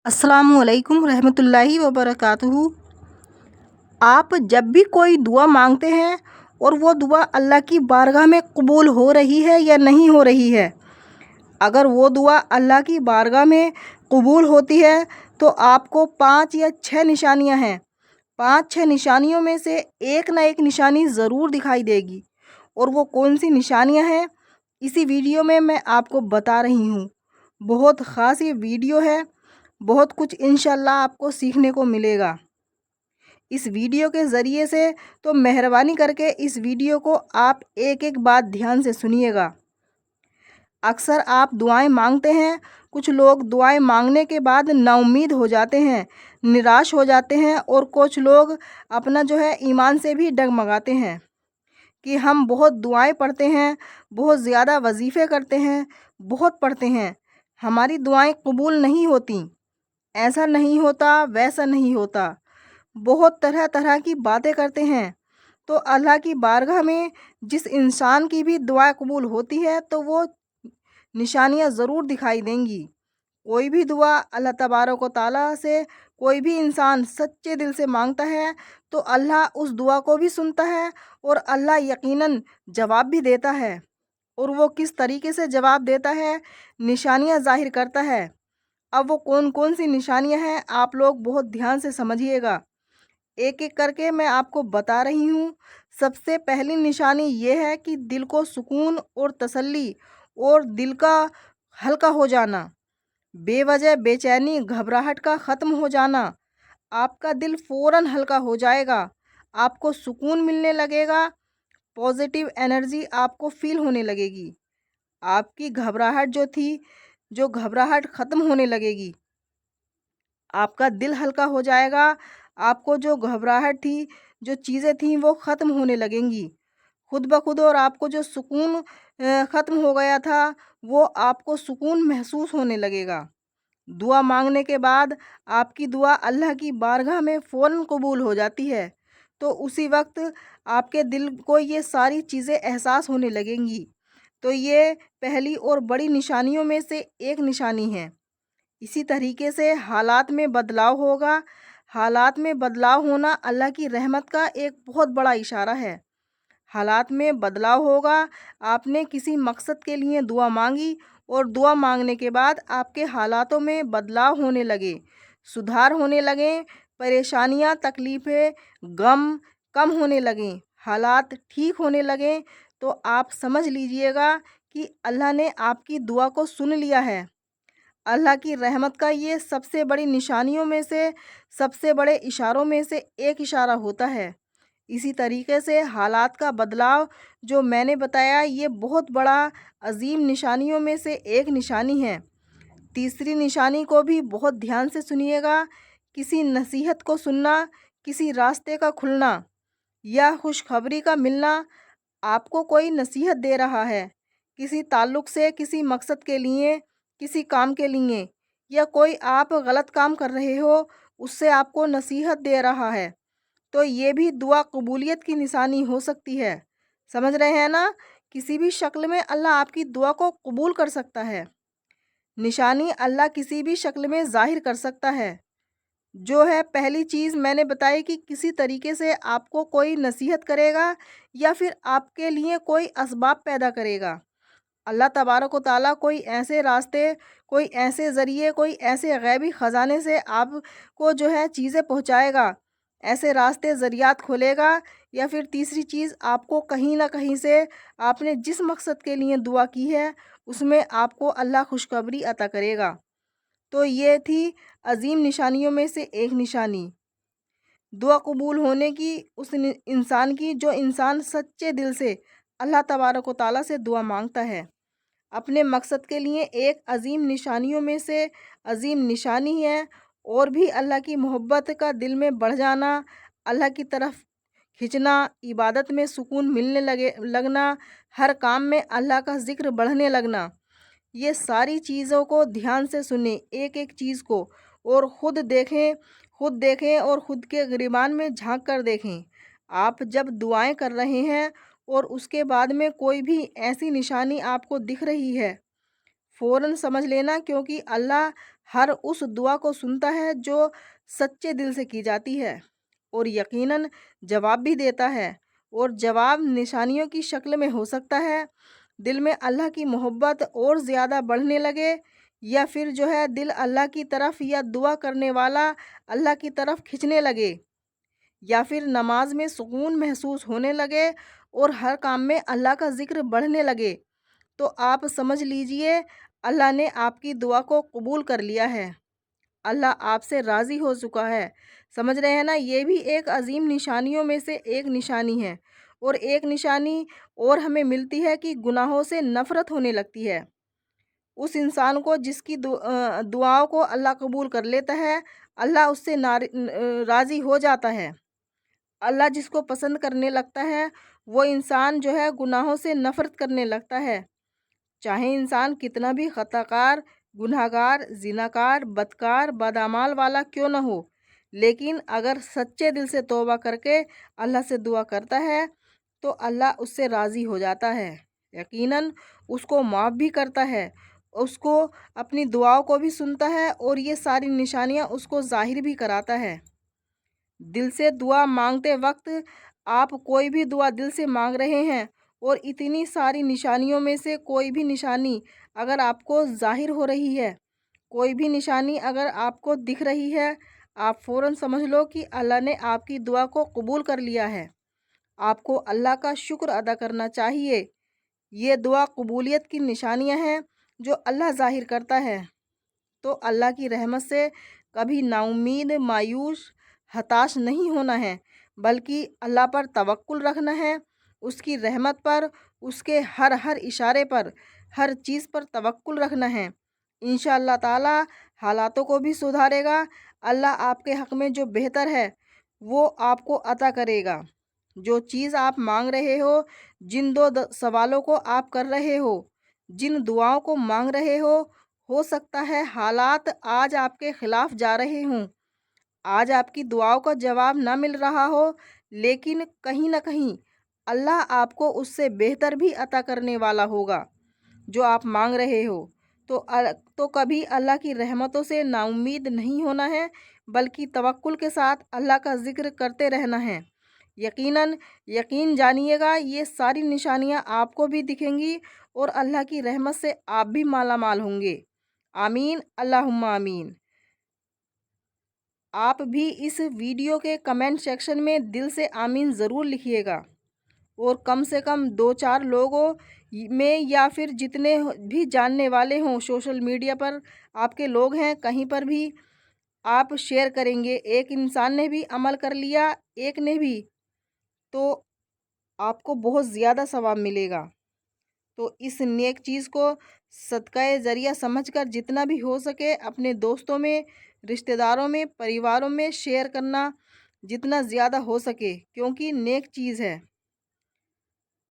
अस्सलाम वालेकुम रहमतुल्लाहि व बरकातुहू। आप जब भी कोई दुआ मांगते हैं और वो दुआ अल्लाह की बारगाह में कबूल हो रही है या नहीं हो रही है, अगर वो दुआ अल्लाह की बारगाह में कबूल होती है तो आपको 5 या 6 निशानियां हैं। 5-6 निशानियों में से एक ना एक निशानी ज़रूर दिखाई देगी। और वो कौन सी निशानियां हैं, इसी वीडियो में मैं आपको बता रही हूँ। बहुत ख़ास ये वीडियो है, बहुत कुछ इंशाल्लाह आपको सीखने को मिलेगा इस वीडियो के ज़रिए से। तो मेहरबानी करके इस वीडियो को आप एक एक बात ध्यान से सुनिएगा। अक्सर आप दुआएं मांगते हैं, कुछ लोग दुआएं मांगने के बाद नाउम्मीद हो जाते हैं, निराश हो जाते हैं, और कुछ लोग अपना ईमान से भी डगमगाते हैं कि हम बहुत दुआएं पढ़ते हैं, बहुत ज़्यादा वजीफ़े करते हैं, बहुत पढ़ते हैं, हमारी दुआएं कबूल नहीं होती, ऐसा नहीं होता, वैसा नहीं होता, बहुत तरह तरह की बातें करते हैं। तो अल्लाह की बारगाह में जिस इंसान की भी दुआ कबूल होती है तो वो निशानियां ज़रूर दिखाई देंगी। कोई भी दुआ अल्लाह तबारक व तआला से कोई भी इंसान सच्चे दिल से मांगता है तो अल्लाह उस दुआ को भी सुनता है और अल्लाह यकीनन जवाब भी देता है। और वो किस तरीके से जवाब देता है, निशानियां ज़ाहिर करता है। अब वो कौन कौन सी निशानियां हैं, आप लोग बहुत ध्यान से समझिएगा। एक एक करके मैं आपको बता रही हूँ। सबसे पहली निशानी ये है कि दिल को सुकून और तसल्ली और दिल का हल्का हो जाना, बेवजह बेचैनी घबराहट का ख़त्म हो जाना। आपका दिल फ़ौरन हल्का हो जाएगा, आपको सुकून मिलने लगेगा, पॉजिटिव एनर्जी आपको फील होने लगेगी। आपकी घबराहट जो घबराहट ख़त्म होने लगेगी, आपका दिल हल्का हो जाएगा, आपको जो घबराहट थी, जो चीज़ें थीं वो ख़त्म होने लगेंगी खुद ब खुद। और आपको जो सुकून ख़त्म हो गया था वो आपको सुकून महसूस होने लगेगा। दुआ मांगने के बाद आपकी दुआ अल्लाह की बारगाह में फ़ौरन कबूल हो जाती है। तो उसी वक्त आपके दिल को ये सारी चीज़ें एहसास होने लगेंगी। तो ये पहली और बड़ी निशानियों में से एक निशानी है। इसी तरीके से हालात में बदलाव होगा। हालात में बदलाव होना अल्लाह की रहमत का एक बहुत बड़ा इशारा है। हालात में बदलाव होगा, आपने किसी मकसद के लिए दुआ मांगी और दुआ मांगने के बाद आपके हालातों में बदलाव होने लगे, सुधार होने लगे, परेशानियां, तकलीफ़ें, गम कम होने लगें, हालात ठीक होने लगें, तो आप समझ लीजिएगा कि अल्लाह ने आपकी दुआ को सुन लिया है। अल्लाह की रहमत का ये सबसे बड़ी निशानियों में से, सबसे बड़े इशारों में से एक इशारा होता है। इसी तरीके से हालात का बदलाव जो मैंने बताया, ये बहुत बड़ा अजीम निशानियों में से एक निशानी है। तीसरी निशानी को भी बहुत ध्यान से सुनिएगा। किसी नसीहत को सुनना, किसी रास्ते का खुलना या खुशखबरी का मिलना। आपको कोई नसीहत दे रहा है किसी ताल्लुक़ से, किसी मकसद के लिए, किसी काम के लिए, या कोई आप गलत काम कर रहे हो उससे आपको नसीहत दे रहा है, तो ये भी दुआ कबूलियत की निशानी हो सकती है। समझ रहे हैं ना? किसी भी शक्ल में अल्लाह आपकी दुआ को कबूल कर सकता है। निशानी अल्लाह किसी भी शक्ल में ज़ाहिर कर सकता है। जो है पहली चीज़ मैंने बताई कि किसी तरीके से आपको कोई नसीहत करेगा या फिर आपके लिए कोई असबाब पैदा करेगा। अल्लाह तबारक व तआला कोई ऐसे रास्ते, कोई ऐसे ज़रिए, कोई ऐसे गैबी ख़जाने से आपको चीज़ें पहुँचाएगा, ऐसे रास्ते ज़रियात खोलेगा। या फिर तीसरी चीज़, आपको कहीं ना कहीं से आपने जिस मकसद के लिए दुआ की है उसमें आपको अल्लाह खुशखबरी अता करेगा। तो ये थी अजीम निशानियों में से एक निशानी, दुआ कबूल होने की उस इंसान की, जो इंसान सच्चे दिल से अल्लाह तबारक व तआला से दुआ मांगता है अपने मकसद के लिए। एक अजीम निशानियों में से अजीम निशानी है। और भी अल्लाह की मोहब्बत का दिल में बढ़ जाना, अल्लाह की तरफ खिंचना, इबादत में सुकून मिलने लगना, हर काम में अल्लाह का ज़िक्र बढ़ने लगना। ये सारी चीज़ों को ध्यान से सुने, एक एक चीज़ को, और खुद देखें और ख़ुद के गिरबान में झांक कर देखें। आप जब दुआएं कर रहे हैं और उसके बाद में कोई भी ऐसी निशानी आपको दिख रही है, फ़ौरन समझ लेना, क्योंकि अल्लाह हर उस दुआ को सुनता है जो सच्चे दिल से की जाती है और यकीनन जवाब भी देता है। और जवाब निशानियों की शक्ल में हो सकता है। दिल में अल्लाह की मोहब्बत और ज़्यादा बढ़ने लगे, या फिर जो है दिल अल्लाह की तरफ या दुआ करने वाला अल्लाह की तरफ खिंचने लगे, या फिर नमाज में सुकून महसूस होने लगे और हर काम में अल्लाह का ज़िक्र बढ़ने लगे, तो आप समझ लीजिए अल्लाह ने आपकी दुआ को कबूल कर लिया है। अल्लाह आपसे राज़ी हो चुका है। समझ रहे हैं ना? ये भी एक अजीम निशानियों में से एक निशानी है। और एक निशानी और हमें मिलती है कि गुनाहों से नफ़रत होने लगती है। उस इंसान को जिसकी दुआओं को अल्लाह कबूल कर लेता है, अल्लाह उससे राज़ी हो जाता है। अल्लाह जिसको पसंद करने लगता है, वो इंसान जो है गुनाहों से नफ़रत करने लगता है। चाहे इंसान कितना भी ख़ताकार, गुनहगार, ज़िनाकार, बदकार, बदअमाल वाला क्यों न हो, लेकिन अगर सच्चे दिल से तौबा करके अल्लाह से दुआ करता है, तो अल्लाह उससे राज़ी हो जाता है। यकीनन उसको माफ़ भी करता है, उसको अपनी दुआओं को भी सुनता है और ये सारी निशानियाँ उसको ज़ाहिर भी कराता है। दिल से दुआ मांगते वक्त आप कोई भी दुआ दिल से मांग रहे हैं और इतनी सारी निशानियों में से कोई भी निशानी अगर आपको ज़ाहिर हो रही है, कोई भी निशानी अगर आपको दिख रही है, आप फ़ौरन समझ लो कि अल्लाह ने आपकी दुआ को कबूल कर लिया है। आपको अल्लाह का शुक्र अदा करना चाहिए। ये दुआ कबूलियत की निशानियां हैं जो अल्लाह ज़ाहिर करता है। तो अल्लाह की रहमत से कभी नाउम्मीद, मायूस, हताश नहीं होना है, बल्कि अल्लाह पर तवक्कुल रखना है, उसकी रहमत पर, उसके हर हर इशारे पर, हर चीज़ पर तवक्कुल रखना है। इंशाअल्लाह ताला हालातों को भी सुधारेगा। अल्लाह आपके हक़ में जो बेहतर है वो आपको अता करेगा। जो चीज़ आप मांग रहे हो, जिन दो सवालों को आप कर रहे हो, जिन दुआओं को मांग रहे हो सकता है हालात आज आपके ख़िलाफ़ जा रहे हों, आज आपकी दुआओं का जवाब ना मिल रहा हो, लेकिन कहीं ना कहीं अल्लाह आपको उससे बेहतर भी अता करने वाला होगा जो आप मांग रहे हो। तो कभी अल्लाह की रहमतों से नाउम्मीद नहीं होना है, बल्कि तवक्कुल के साथ अल्लाह का ज़िक्र करते रहना है। यकीन जानिएगा ये सारी निशानियाँ आपको भी दिखेंगी और अल्लाह की रहमत से आप भी माला माल होंगे। आमीन, अल्लाहुम्मा आमीन। आप भी इस वीडियो के कमेंट सेक्शन में दिल से आमीन ज़रूर लिखिएगा और कम से कम 2-4 लोगों में या फिर जितने भी जानने वाले हों सोशल मीडिया पर आपके लोग हैं, कहीं पर भी आप शेयर करेंगे। एक इंसान ने भी अमल कर लिया, एक ने भी, तो आपको बहुत ज़्यादा सवाब मिलेगा। तो इस नेक चीज़ को सदक़ाए ज़रिया समझकर जितना भी हो सके अपने दोस्तों में, रिश्तेदारों में, परिवारों में शेयर करना जितना ज़्यादा हो सके, क्योंकि नेक चीज़ है।